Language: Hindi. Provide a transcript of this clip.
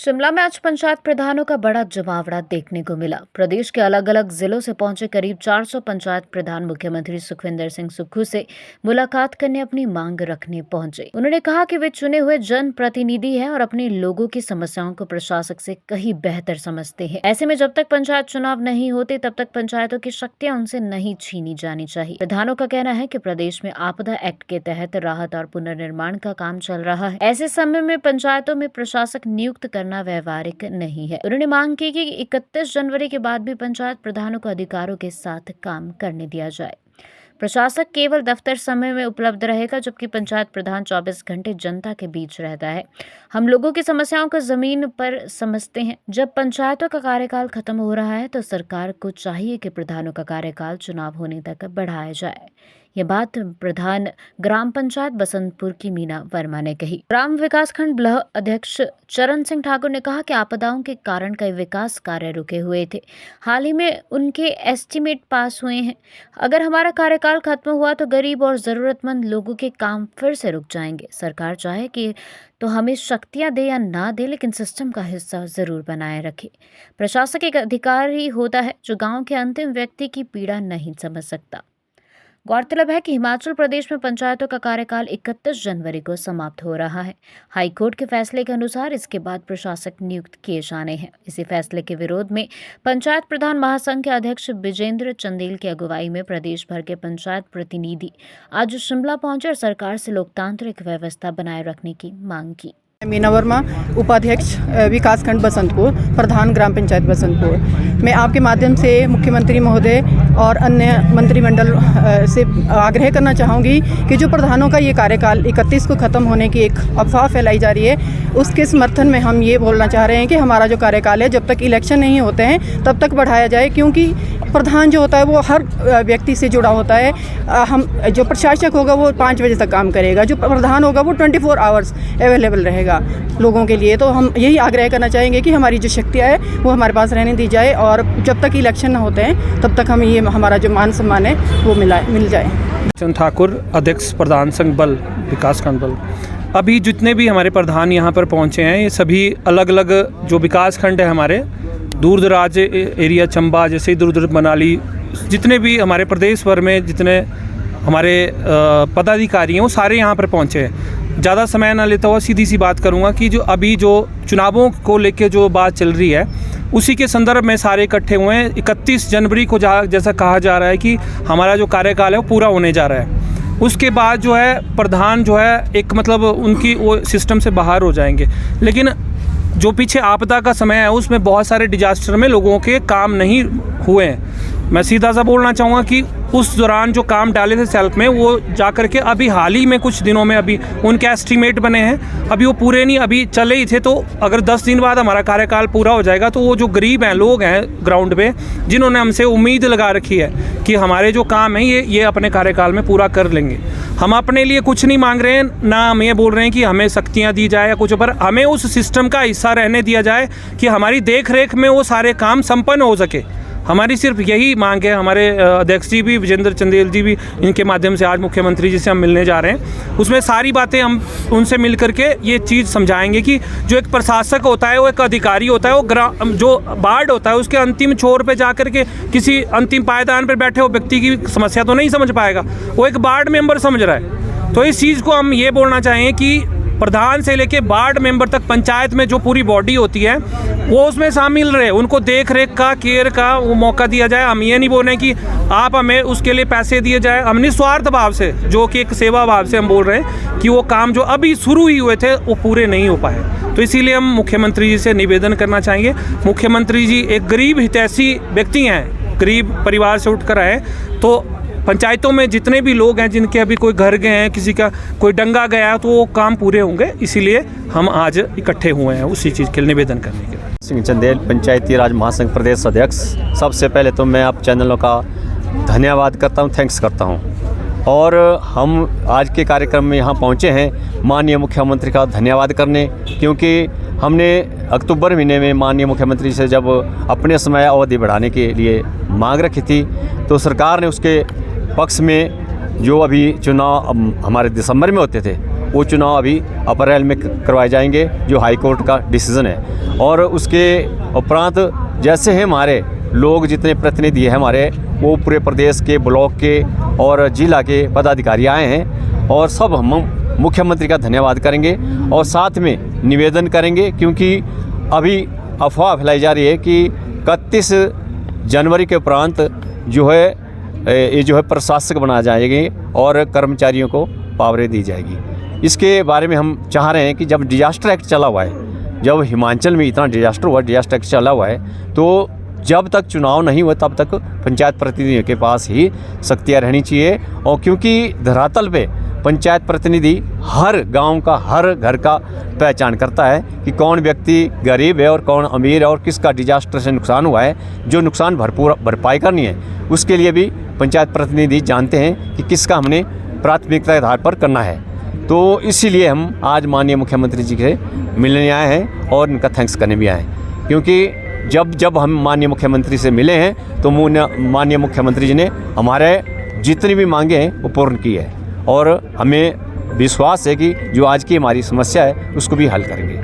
शिमला में आज पंचायत प्रधानों का बड़ा जमावड़ा देखने को मिला। प्रदेश के अलग अलग जिलों से पहुंचे करीब 400 पंचायत प्रधान मुख्यमंत्री सुखविंदर सिंह सुक्खू से मुलाकात करने अपनी मांग रखने पहुंचे। उन्होंने कहा कि वे चुने हुए जन प्रतिनिधि हैं और अपने लोगों की समस्याओं को प्रशासक से कहीं बेहतर समझते हैं। ऐसे में जब तक पंचायत चुनाव नहीं होते तब तक पंचायतों की शक्तियां उनसे नहीं छीनी जानी चाहिए। प्रधानों का कहना है कि प्रदेश में आपदा एक्ट के तहत राहत और पुनर्निर्माण का काम चल रहा है। ऐसे समय में पंचायतों में प्रशासक नियुक्त करना व्यवहारिक नहीं है। उन्होंने मांग की कि 31 जनवरी के बाद भी पंचायत प्रधानों को अधिकारों के साथ काम करने दिया जाए। प्रशासक केवल दफ्तर समय में उपलब्ध रहेगा, जबकि पंचायत प्रधान 24 घंटे जनता के बीच रहता है। हम लोगों की समस्याओं को जमीन पर समझते हैं। जब पंचायतों का कार्यकाल खत्म हो रहा है तो सरकार को चाहिए कि प्रधानों का कार्यकाल चुनाव होने तक बढ़ाया जाए। ये बात प्रधान ग्राम पंचायत बसंतपुर की मीना वर्मा ने कही। ग्राम विकास खंड ब्लह अध्यक्ष चरण सिंह ठाकुर ने कहा कि आपदाओं के कारण कई विकास कार्य रुके हुए थे। हाल ही में उनके एस्टीमेट पास हुए हैं। अगर हमारा कार्यकाल खत्म हुआ तो गरीब और जरूरतमंद लोगों के काम फिर से रुक जाएंगे। सरकार चाहे कि तो हमें शक्तियां दे या ना दे, लेकिन सिस्टम का हिस्सा जरूर बनाए रखे। प्रशासक एक अधिकारी होता है जो गाँव के अंतिम व्यक्ति की पीड़ा नहीं समझ सकता। गौरतलब है कि हिमाचल प्रदेश में पंचायतों का कार्यकाल 31 जनवरी को समाप्त हो रहा है। हाईकोर्ट के फैसले के अनुसार इसके बाद प्रशासक नियुक्त किए जाने हैं। इसी फैसले के विरोध में पंचायत प्रधान महासंघ के अध्यक्ष विजेंद्र चंदेल की अगुवाई में प्रदेश भर के पंचायत प्रतिनिधि आज शिमला पहुंचे और सरकार से लोकतांत्रिक व्यवस्था बनाए रखने की मांग की। मीना वर्मा, उपाध्यक्ष विकासखंड बसंतपुर, प्रधान ग्राम पंचायत बसंतपुर। मैं आपके माध्यम से मुख्यमंत्री महोदय और अन्य मंत्रिमंडल से आग्रह करना चाहूँगी कि जो प्रधानों का ये कार्यकाल 31 को ख़त्म होने की एक अफवाह फैलाई जा रही है, उसके समर्थन में हम ये बोलना चाह रहे हैं कि हमारा जो कार्यकाल है जब तक इलेक्शन नहीं होते हैं तब तक बढ़ाया जाए, क्योंकि प्रधान जो होता है वो हर व्यक्ति से जुड़ा होता है। हम जो प्रशासक होगा वो 5 बजे तक काम करेगा, जो प्रधान होगा वो 24 आवर्स अवेलेबल रहेगा लोगों के लिए। तो हम यही आग्रह करना चाहेंगे कि हमारी जो शक्तियाँ है वो हमारे पास रहने दी जाए और जब तक इलेक्शन न होते हैं तब तक हमें ये हमारा जो मान सम्मान है वो मिल जाए। चरण ठाकुर, अध्यक्ष प्रधान संघ बल विकासखंड बल। अभी जितने भी हमारे प्रधान यहाँ पर पहुँचे हैं ये सभी अलग अलग जो विकास खंड है हमारे दूर दराज एरिया, चंबा जैसे दूर दूर मनाली, जितने भी हमारे प्रदेश भर में जितने हमारे पदाधिकारी हैं वो सारे यहाँ पर पहुँचे हैं। ज़्यादा समय ना लेता हुआ सीधी सी बात करूँगा कि जो अभी जो चुनावों को लेके जो बात चल रही है उसी के संदर्भ में सारे इकट्ठे हुए हैं। 31 जनवरी को जैसा कहा जा रहा है कि हमारा जो कार्यकाल है वो पूरा होने जा रहा है, उसके बाद जो है प्रधान जो है एक मतलब उनकी वो सिस्टम से बाहर हो जाएंगे। लेकिन जो पीछे आपदा का समय है उसमें बहुत सारे डिजास्टर में लोगों के काम नहीं हुए हैं। मैं सीधा सा बोलना चाहूँगा कि उस दौरान जो काम डाले थे सेल्फ में वो जा कर के अभी हाल ही में कुछ दिनों में अभी उनके एस्टीमेट बने हैं, अभी वो पूरे नहीं, अभी चले ही थे। तो अगर 10 दिन बाद हमारा कार्यकाल पूरा हो जाएगा तो वो जो गरीब हैं लोग हैं ग्राउंड पे, जिन्होंने हमसे उम्मीद लगा रखी है कि हमारे जो काम है ये अपने कार्यकाल में पूरा कर लेंगे। हम अपने लिए कुछ नहीं मांग रहे हैं, ना हम ये बोल रहे हैं कि हमें शक्तियाँ दी जाए या कुछ, पर हमें उस सिस्टम का हिस्सा रहने दिया जाए कि हमारी देख रेख में वो सारे काम संपन्न हो सके। हमारी सिर्फ यही मांग है। हमारे अध्यक्ष जी भी विजेंद्र चंदेल जी भी, इनके माध्यम से आज मुख्यमंत्री जी से हम मिलने जा रहे हैं, उसमें सारी बातें हम उनसे मिल करके ये चीज़ समझाएंगे कि जो एक प्रशासक होता है वो एक अधिकारी होता है, वो जो वार्ड होता है उसके अंतिम छोर पे जा कर के किसी अंतिम पायदान पर बैठे हो व्यक्ति की समस्या तो नहीं समझ पाएगा, वो एक वार्ड मेंबर समझ रहा है। तो इस चीज़ को हम ये बोलना चाहेंगे कि प्रधान से लेके वार्ड मेंबर तक पंचायत में जो पूरी बॉडी होती है वो उसमें शामिल रहे, उनको देख रेख का, केयर का वो मौका दिया जाए। हम ये नहीं बोल रहे हैं कि आप हमें उसके लिए पैसे दिए जाए, हम निस्वार्थ भाव से, जो कि एक सेवा भाव से हम बोल रहे हैं कि वो काम जो अभी शुरू ही हुए थे वो पूरे नहीं हो पाए। तो इसीलिए हम मुख्यमंत्री जी से निवेदन करना चाहेंगे। मुख्यमंत्री जी एक गरीब हितैषी व्यक्ति हैं, गरीब परिवार से उठकर आए, तो पंचायतों में जितने भी लोग हैं जिनके अभी कोई घर गए हैं, किसी का कोई डंगा गया है, तो वो काम पूरे होंगे। इसीलिए हम आज इकट्ठे हुए हैं उसी चीज़ के लिए निवेदन करने के लिए। सिंह चंदेल, पंचायती राज महासंघ प्रदेश अध्यक्ष। सबसे पहले तो मैं आप चैनलों का धन्यवाद करता हूँ, थैंक्स करता हूँ। और हम आज के कार्यक्रम में यहाँ पहुँचे हैं माननीय मुख्यमंत्री का धन्यवाद करने, क्योंकि हमने अक्टूबर महीने में माननीय मुख्यमंत्री से जब अपने समय अवधि बढ़ाने के लिए मांग रखी थी तो सरकार ने उसके पक्ष में जो अभी चुनाव हमारे दिसंबर में होते थे वो चुनाव अभी अप्रैल में करवाए जाएंगे, जो हाई कोर्ट का डिसीज़न है। और उसके उपरांत जैसे हैं हमारे लोग, जितने प्रतिनिधि हैं हमारे, वो पूरे प्रदेश के, ब्लॉक के और जिला के पदाधिकारी आए हैं, और सब हम मुख्यमंत्री का धन्यवाद करेंगे और साथ में निवेदन करेंगे, क्योंकि अभी अफवाह फैलाई जा रही है कि 31 जनवरी के उपरांत जो है ये जो है प्रशासक बनाए जाएंगे और कर्मचारियों को पावरें दी जाएगी। इसके बारे में हम चाह रहे हैं कि जब डिजास्टर एक्ट चला हुआ है, जब हिमाचल में इतना डिजास्टर हुआ, डिजास्टर एक्ट चला हुआ है, तो जब तक चुनाव नहीं हुआ तब तक पंचायत प्रतिनिधियों के पास ही शक्तियाँ रहनी चाहिए। और क्योंकि धरातल पे पंचायत प्रतिनिधि हर गांव का, हर घर का पहचान करता है कि कौन व्यक्ति गरीब है और कौन अमीर है और किसका डिजास्टर से नुकसान हुआ है, जो नुकसान भरपाई करनी है उसके लिए भी पंचायत प्रतिनिधि जानते हैं कि किसका हमने प्राथमिकता के आधार पर करना है। तो इसीलिए हम आज माननीय मुख्यमंत्री जी से मिलने आए हैं और इनका थैंक्स करने भी आए हैं, क्योंकि जब हम माननीय मुख्यमंत्री से मिले हैं तो माननीय मुख्यमंत्री जी ने हमारे जितनी भी मांगे हैं वो पूर्ण की है, और हमें विश्वास है कि जो आज की हमारी समस्या है उसको भी हल करेंगे।